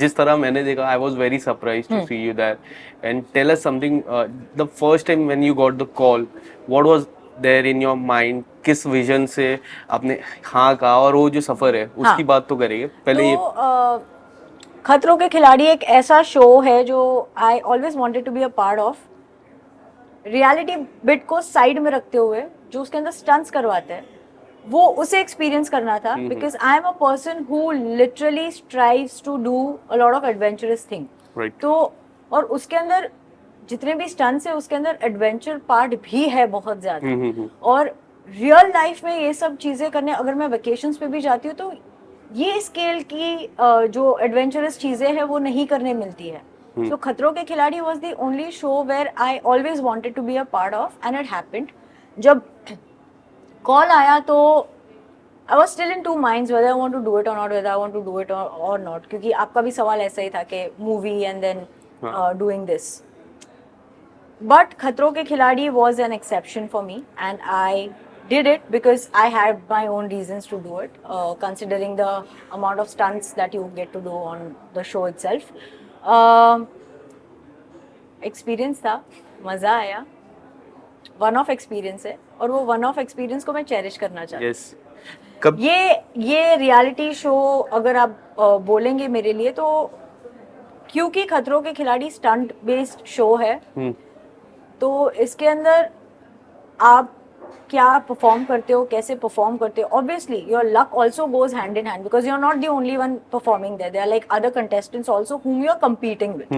जिस तरह मैंने देखा, I was very surprise to see you that and tell us something, the first time when you got the call, what was there in your mind, किस vision से आपने हाँ कहा, और वो जो सफर है उसकी बात तो करेंगे पहले। तो ये खतरों के खिलाड़ी एक ऐसा शो है जो I always wanted to be a part of. Reality bit को साइड में रखते हुए जो उसके अंदर स्टंट्स करवाते हैं वो उसे एक्सपीरियंस करना था, because I am a person who literally strives to do a lot of adventurous thing. Right. तो और उसके अंदर जितने भी स्टंट्स है उसके अंदर एडवेंचर पार्ट भी है बहुत ज्यादा। और रियल लाइफ में ये सब चीजें करने, अगर मैं वेकेशंस पे भी जाती हूँ तो ये स्केल की जो एडवेंचरस चीजें हैं वो नहीं करने मिलती है। सो खतरों के खिलाड़ी was the only show where I always wanted to be a part of, and it happened. जब कॉल आया तो I was still in two minds whether I want to do it or not, whether I want to do it or not, क्योंकि आपका भी सवाल ऐसा ही था कि movie and then doing this. But खतरों के खिलाड़ी was an exception for me and I did it because I had my own reasons to do it, considering the amount of stunts that you get to do on the show itself. Experience था, मज़ा आया, one of experience है और वो one of experience को मैं cherish करना चाहती हूँ। यस। कब ये रियलिटी शो अगर आप बोलेंगे मेरे लिए तो, क्योंकि खतरों के खिलाड़ी स्टंट बेस्ड शो है, तो इसके अंदर आप क्या परफॉर्म करते हो, कैसे परफॉर्म करते हो, obviously your luck also goes hand in hand because you are not the only one performing there, there are like other contestants also whom you are competing with.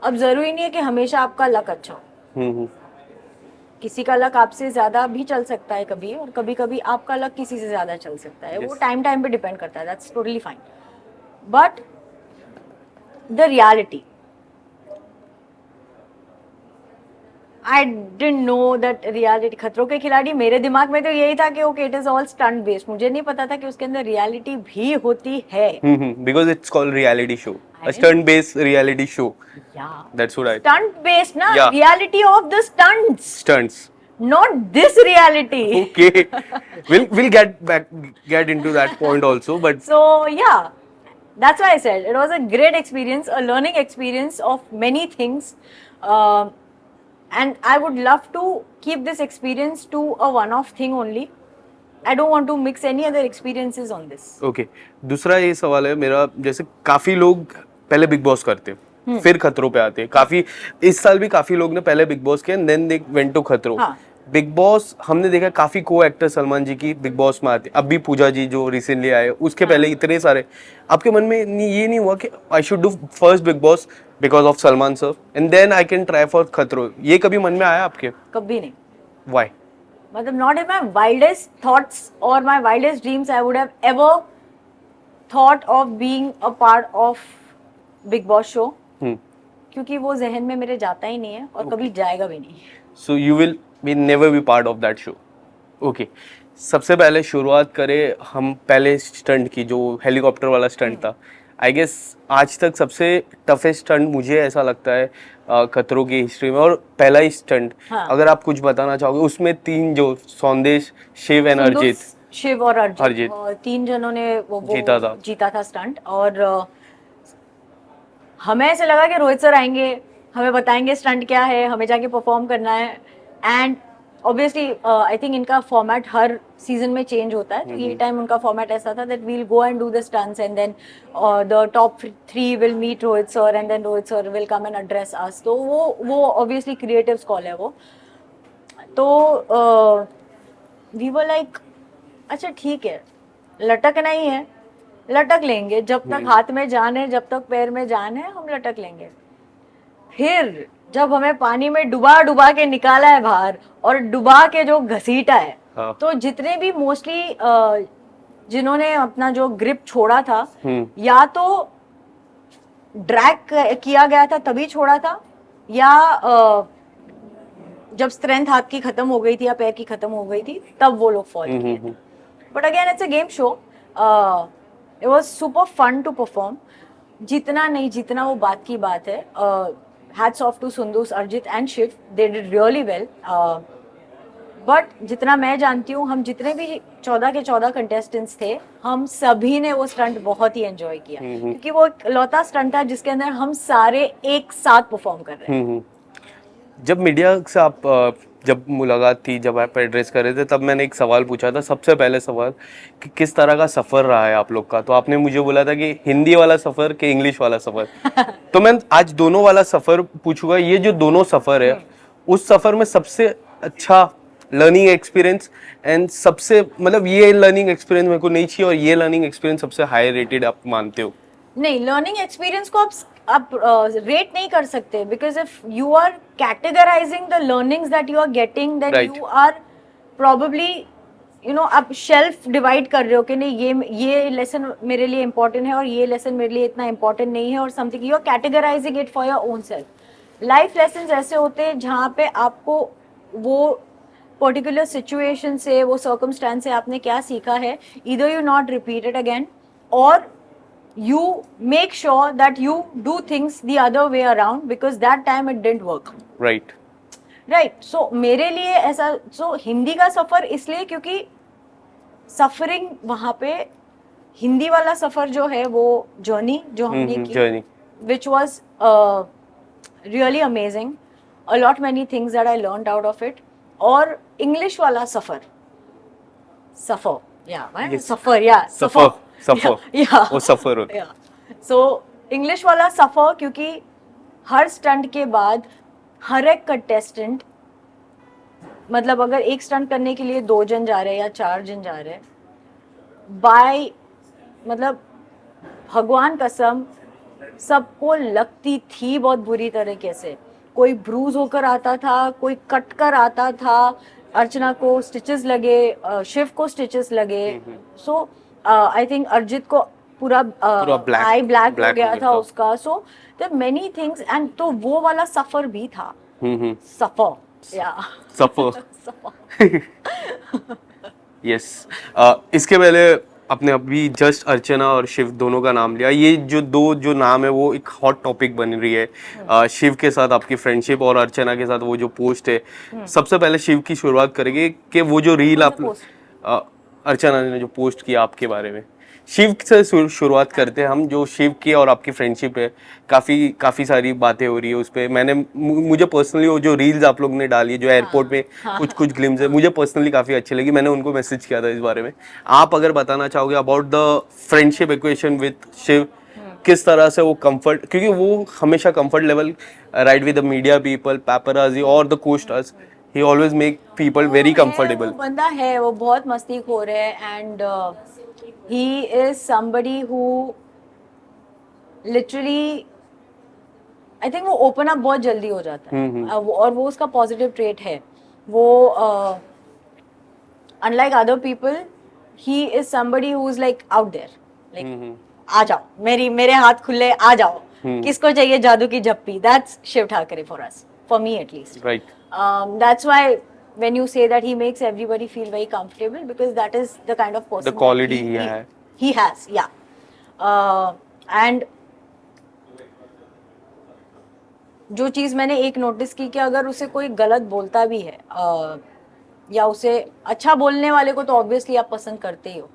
अब जरूरी नहीं है कि हमेशा आपका लक अच्छा हो, किसी का लक आपसे ज्यादा भी चल सकता है कभी, और कभी कभी आपका लक किसी से ज्यादा चल सकता है, वो टाइम टाइम पे डिपेंड करता है, that's totally fine. But the reality, I didn't know that reality, खतरों के खिलाड़ी मेरे दिमाग में तो यही था कि okay it is all stunt based, मुझे नहीं पता था कि उसके अंदर रियलिटी भी होती है। Because it's called reality show, a stunt based reality show. That's what I, stunt based ना, reality of the stunts, not this reality. Okay, we'll get into that point also, but So yeah, that's why I said it was a great experience, a learning experience of many things, and I would love to keep this experience to a one-off thing only. I don't want to mix any other experiences on this. okay. दूसरा ये सवाल है मेरा, जैसे काफी लोग पहले big boss करते फिर खतरों पे आते हैं, काफी इस साल भी काफी लोग ने पहले बिग बॉस किया, देन दे वेंट टू खतरों। बिग बॉस हमने देखा काफी को एक्टर सलमान जी की बिग बॉस में आते, अब भी पूजा जी जो रिसेंटली आए, उसके पहले इतने सारे, आपके मन में ये नहीं हुआ कि I should do first Bigg Boss because of Salman sir and then I can try for खतरों, ये कभी मन में आया आपके? कभी नहीं। व्हाई? मतलब not in my wildest thoughts or my wildest dreams I would have ever thought of being a part of Big Boss show, क्योंकि वो जहन में मेरे जाता ही नहीं है और कभी जाएगा भी नहीं। So you will be never be part of that show. Okay. सबसे पहले शुरुआत करें हम पहले स्टंट की, जो हेलीकॉप्टर वाला स्टंट था। आई गेस आज तक सबसे टफेस्ट स्टंट मुझे ऐसा लगता है खतरों की हिस्ट्री में, और पहला ही स्टंट। अगर आप कुछ बताना चाहोगे, उसमें तीन जो सौंदेश, शिव एंड अर्जित, शिव और अर्जित तीन जनों ने वो जीता था स्टंट, और हमें ऐसे लगा कि रोहित सर आएंगे, हमें बताएंगे स्टंट क्या है, हमें जाके परफॉर्म करना है। एंड ऑब्वियसली आई थिंक इनका फॉर्मेट हर सीजन में चेंज होता है, तो ये टाइम उनका फॉर्मेट ऐसा था that we'll go and do the stunts and then the top 3 will meet Rohit sir and then Rohit sir will come and address us. तो वो ऑब्वियसली क्रिएटिव कॉल है वो। तो वी वर लाइक अच्छा ठीक है, लटकना ही है, लटक लेंगे, जब तक हाथ में जान है, जब तक पैर में जान है, हम लटक लेंगे। फिर जब हमें पानी में डुबा के निकाला है बाहर और डुबा के जो घसीटा है, तो जितने भी मोस्टली जिन्होंने अपना जो ग्रिप छोड़ा था, या तो ड्रैग किया गया था तभी छोड़ा था, या जब स्ट्रेंथ हाथ की खत्म हो गई थी या पैर की खत्म हो गई थी तब वो लोग फॉल किए थे। But again it's a game show, it was super fun to perform. जीतना नहीं जीतना वो बात की बात है। Hats off to Sundus, Arjit and Shiv. They did really well. But जितना मैं जानती हूँ, हम जितने भी 14 के 14 कंटेस्टेंट्स थे, हम सभी ने वो स्टंट बहुत ही एंजॉय किया, क्योंकि वो एक लौता स्टंट था जिसके अंदर हम सारे एक साथ परफॉर्म कर रहे हैं। जब मीडिया से आप जब मुलाकात थी, जब आप एड्रेस कर रहे थे, तब मैंने एक सवाल पूछा था, सबसे पहले सवाल कि किस तरह का सफ़र रहा है आप लोग का। तो आपने मुझे बोला था कि हिंदी वाला सफ़र कि इंग्लिश वाला सफ़र। तो मैं आज दोनों वाला सफ़र पूछूंगा। ये जो दोनों सफ़र है, उस सफ़र में सबसे अच्छा लर्निंग एक्सपीरियंस एंड सबसे मतलब ये लर्निंग एक्सपीरियंस मेरे को नहीं चाहिए और ये लर्निंग एक्सपीरियंस सबसे हाई रेटेड आप मानते हो? नहीं, लर्निंग एक्सपीरियंस को आप रेट नहीं कर सकते, because if you are categorising the learnings that you are getting, then Right. You are probably आप शेल्फ डिवाइड कर रहे हो कि नहीं, ये लेसन मेरे लिए इंपॉर्टेंट है और ये लेसन मेरे लिए इतना इंपॉर्टेंट नहीं है, और something you are categorising it for your own self. Life lesson ऐसे होते हैं जहाँ पे आपको वो पर्टिकुलर सिचुएशन से, वो सर्कमस्टेंस से आपने क्या सीखा है, either you not repeat it again, और you make sure that you do things the other way around, because that time it didn't work. Right right, so मेरे लिए ऐसा, so हिंदी का सफर इसलिए क्योंकि सफरिंग वहाँ पे, हिंदी वाला सफर जो है वो जर्नी जो हमने की, journey which was really amazing, a lot many things that I learned out of it. और इंग्लिश वाला सफर, सफर Yes. सफर या सफर सफर या वो सफर होता है। सो इंग्लिश वाला सफर, क्योंकि हर स्टंट के बाद हर एक कंटेस्टेंट, मतलब अगर एक स्टंट करने के लिए 2 जन जा रहे हैं या 4 जन जा रहे हैं, बाय मतलब भगवान कसम सबको लगती थी बहुत बुरी तरीके से। कोई ब्रूज होकर आता था, कोई कट कर आता था, अर्चना को स्टिचेस लगे, शिव को स्टिचेस लगे, सो आई थिंक अरिजीत को पूरा आई ब्लैक हो गया था उसका। So there many things, and तो वो वाला सफर भी था, सफर या सफर। यस। इसके पहले आपने अभी जस्ट अर्चना और शिव दोनों का नाम लिया। ये जो नाम है वो एक हॉट टॉपिक बन रही है। शिव के साथ आपकी फ्रेंडशिप और अर्चना के साथ वो जो पोस्ट है, सबसे पहले शिव की शुरुआत करेंगे कि वो जो रील आपने अर्चना ने जो पोस्ट किया आपके बारे में, शिव से शुरुआत करते हैं हम। जो शिव की और आपकी फ्रेंडशिप है, काफ़ी सारी बातें हो रही है उस पर। मुझे पर्सनली वो जो रील्स आप लोग ने डाली है जो एयरपोर्ट में कुछ ग्लिम्स है, मुझे पर्सनली काफ़ी अच्छी लगी। मैंने उनको मैसेज किया था इस बारे में। आप अगर बताना चाहोगे about the friendship equation with Shiv, किस तरह से वो कंफर्ट, क्योंकि वो हमेशा comfort level ride with the media people, paparazzi और the co-stars, he always make people very comfortable. वो बंदा है, वो बहुत मस्तीखोर है, and he is somebody who literally, I think वो open up बहुत जल्दी हो जाता है, और वो उसका पॉजिटिव ट्रेट है। वो unlike other people, he is somebody who is like out there, like आ जाओ, मेरे हाथ खुले, आ जाओ, किसको चाहिए जादू की झप्पी, that's Shiv Thakare for us, for me at least. Right. That's why when you say that he makes everybody feel very comfortable, because that is the kind of person, The quality he has, yeah. And जो चीज़ मैंने एक notice की कि अगर उसे कोई गलत बोलता भी है, या उसे अच्छा बोलने वाले को तो ऑब्वियसली आप पसंद करते ही हो,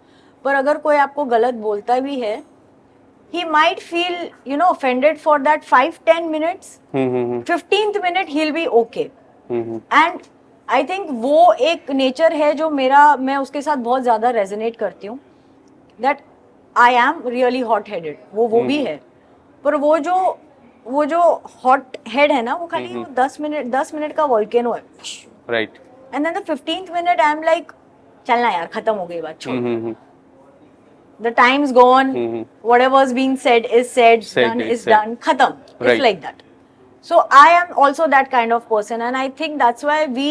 पर अगर कोई आपको गलत बोलता भी है, he might feel offended for that 5-10 minutes. 15th minute he'll be okay. And I think वो एक नेचर है जो मैं उसके साथ बहुत ज्यादा रेजोनेट करती हूँ, that I am really hot headed. वो भी है, पर वो जो हॉट हेड है ना, वो खाली 10 मिनट का वोल्केनो है, right. And then the 15th minute I am like, चलना यार, खत्म हो गई बात, छोड़, the time's gone, whatever's being said is said, done is done, khatam. It's like that. So I am also that kind of person, and I think that's why we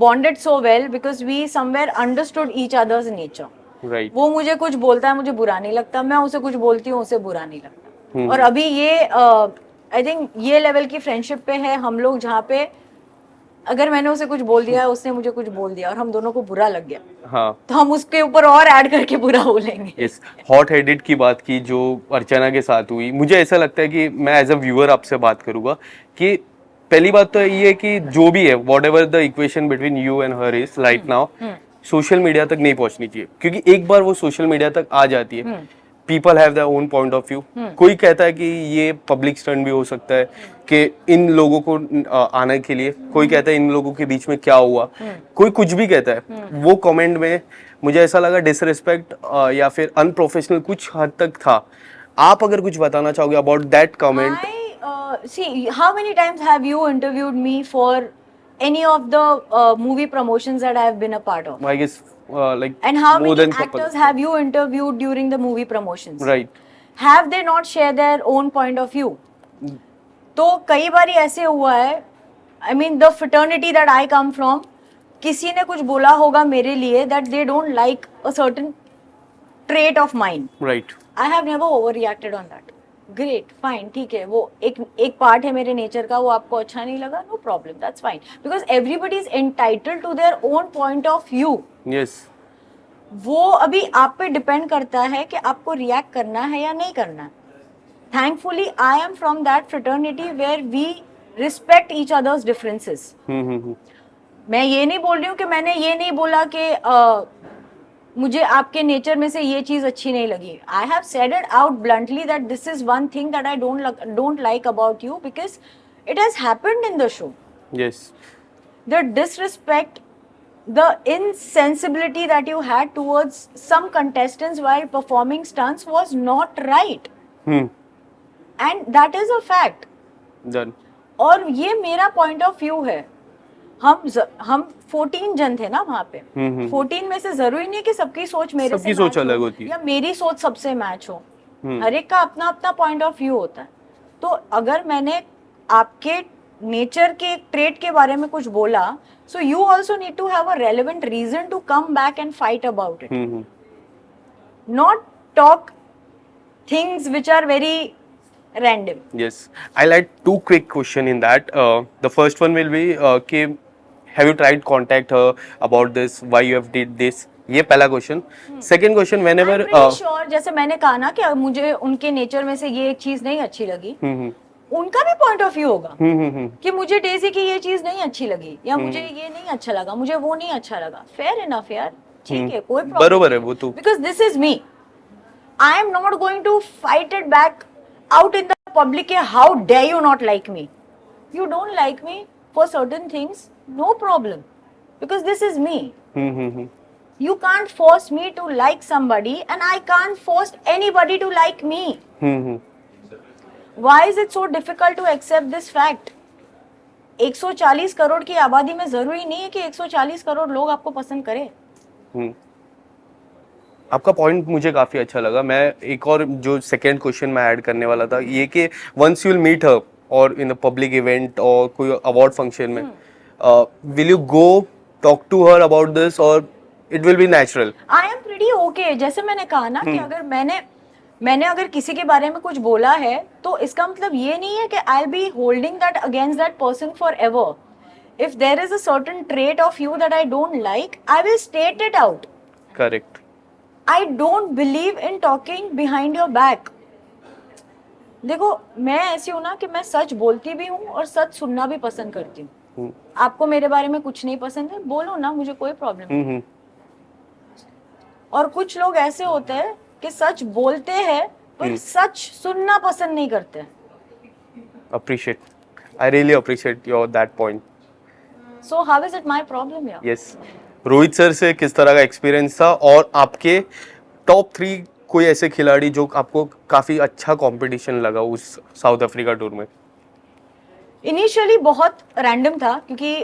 bonded so well, because we somewhere understood each other's nature. Right. वो मुझे कुछ बोलता है, मुझे बुरा नहीं लगता, मैं उसे कुछ बोलती हूँ, उसे बुरा नहीं लगता। और अभी ये I think ये लेवल की फ्रेंडशिप पे है हम लोग, जहाँ पे अगर मैंने उसे कुछ बोल दिया है, उसने मुझे कुछ बोल दिया और हम दोनों को बुरा लग गया, हाँ, तो हम उसके ऊपर और ऐड करके बुरा बोलेंगे। यस। हॉट हेडेड की बात की जो अर्चना के साथ हुई, मुझे ऐसा लगता है कि मैं एज अ व्यूअर आपसे बात करूंगा कि पहली बात तो ये है कि जो भी है what ever the equation between you and her is right now, social media तक नहीं पहुंचनी चाहिए, क्योंकि एक बार वो सोशल मीडिया तक आ जाती है, people have their own point of view. कोई कहता है कि ये पब्लिक स्टंट भी हो सकता है कि इन लोगों को आने के लिए, कोई कहता है इन लोगों के बीच में क्या हुआ, कोई कुछ भी कहता है। वो कमेंट में मुझे ऐसा लगा डिसरिस्पेक्ट या फिर अनप्रोफेशनल कुछ हद तक था। आप अगर कुछ बताना चाहोगे about that comment? See, how many times have you interviewed me for any of the movie promotions that I have been a part of? I guess like And how more many than couple. actors have you interviewed during the movie promotions? Right. Have they not shared their own point of view? तो कई बार ऐसे हुआ है, I mean the fraternity that I come from, किसी ने कुछ बोला होगा मेरे लिए that they don't like a certain trait of mine. Right. I have never overreacted on that. Great fine, ठीक है, वो एक पार्ट है मेरे नेचर का, वो आपको अच्छा नहीं लगा, no problem, that's fine, because everybody is entitled to their own point of view. Yes, वो अभी आप पे डिपेंड करता है कि आपको रिएक्ट करना है या नहीं करना है। Thankfully I am from that fraternity where we respect each others differences. मैं ये नहीं बोल रही हूँ कि मैंने ये नहीं बोला कि मुझे आपके नेचर में से ये चीज अच्छी नहीं लगी। I have said it out bluntly that this is one thing that I don't like about you because it has happened in the show. Yes, the disrespect, the insensibility that you had towards some contestants while performing stunts was not right. And that is a fact. Done. और ये मेरा point of view है। हम 14 जन थे ना वहाँ पे। 14 में से जरूरी नहीं कि सबकी सोच मेरे से सोच अलग होती है या मेरी सोच सबसे मैच हो। हर एक का अपना अपना पॉइंट ऑफ व्यू होता है। तो अगर मैंने आपके नेचर के ट्रेट के बारे में कुछ बोला, so you also need to have a relevant reason to come back and fight about it. Not talk things which are very random. Yes, I'll add two quick question in that. The first one will be कि have you tried contact her about this? Why you have did this? ये पहला question. Second question, whenever I'm pretty sure, जैसे मैंने कहा ना कि मुझे उनके नेचर में से ये एक चीज नहीं अच्छी लगी, उनका भी पॉइंट ऑफ व्यू होगा कि मुझे डेजी की ये चीज नहीं अच्छी लगी या मुझे ये नहीं अच्छा लगा, मुझे वो नहीं अच्छा लगा। फेयर इनफ यार, ठीक है, कोई प्रॉब्लम बरोबर है वो तो, because this is me. I am not going to fight it back out in the public. How dare you not like me? You don't like me for certain things, no problem, because this is me. You can't force me to like somebody and I can't force anybody to like me. Why is it so difficult to accept this fact? 140 crore की आबादी में जरूरी नहीं है कि 140 करोड़ लोग आपको पसंद करें। आपका पॉइंट मुझे काफी अच्छा लगा। मैं एक और जो सेकंड क्वेश्चन मैं ऐड करने वाला था, ये कि once you will meet her और इन अ पब्लिक इवेंट और कोई अवार्ड फंक्शन में, will you go talk to her about this और it will be natural? I am pretty okay. जैसे मैंने कहा ना कि अगर मैंने अगर किसी के बारे में कुछ बोला है तो इसका मतलब ये नहीं है कि I will be holding that against that person for ever. If there is a certain trait of you that I don't like, I will state it out. Correct. I don't believe in talking behind your back. देखो, मैं ऐसी हूं ना कि मैं सच बोलती भी हूँ और सच सुनना भी पसंद करती हूँ। आपको मेरे बारे में कुछ नहीं पसंद है, बोलो ना, मुझे कोई प्रॉब्लम नहीं। और कुछ लोग ऐसे होते हैं कि सच बोलते हैं पर सच सुनना पसंद नहीं करते। Appreciate. I really appreciate your that point. So how is it my problem here? Yes. Rohit sir से किस तरह का एक्सपीरियंस था और आपके टॉप 3 कोई ऐसे खिलाड़ी जो आपको काफी अच्छा कंपटीशन लगा उस साउथ अफ्रीका टूर में? इनिशियली बहुत रैंडम था क्योंकि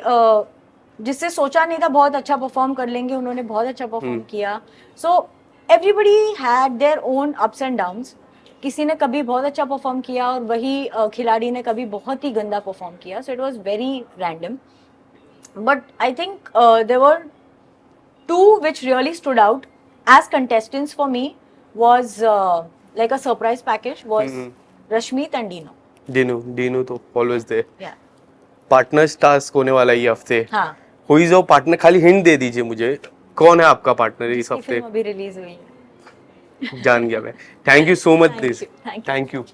जिससे सोचा नहीं था बहुत अच्छा परफॉर्म कर लेंगे, उन्होंने बहुत अच्छा परफॉर्म किया। So everybody had their own ups and downs. किसी ने कभी बहुत अच्छा परफॉर्म किया और वही खिलाड़ी ने कभी बहुत ही गंदा परफॉर्म किया। So it was very random, but I think there were 2 which really stood out as contestants for me was like a surprise package was Rashmeet and Dino. Dino तो always there. Yeah. Partners task होने वाला ये हफ्ते। हाँ। Who is your partner? खाली hint दे दीजिए मुझे, कौन है आपका पार्टनर इस हफ्ते? फिल्म अभी रिलीज हुई है। जान गया मैं। Thank you so much this. Thank you. Thank you.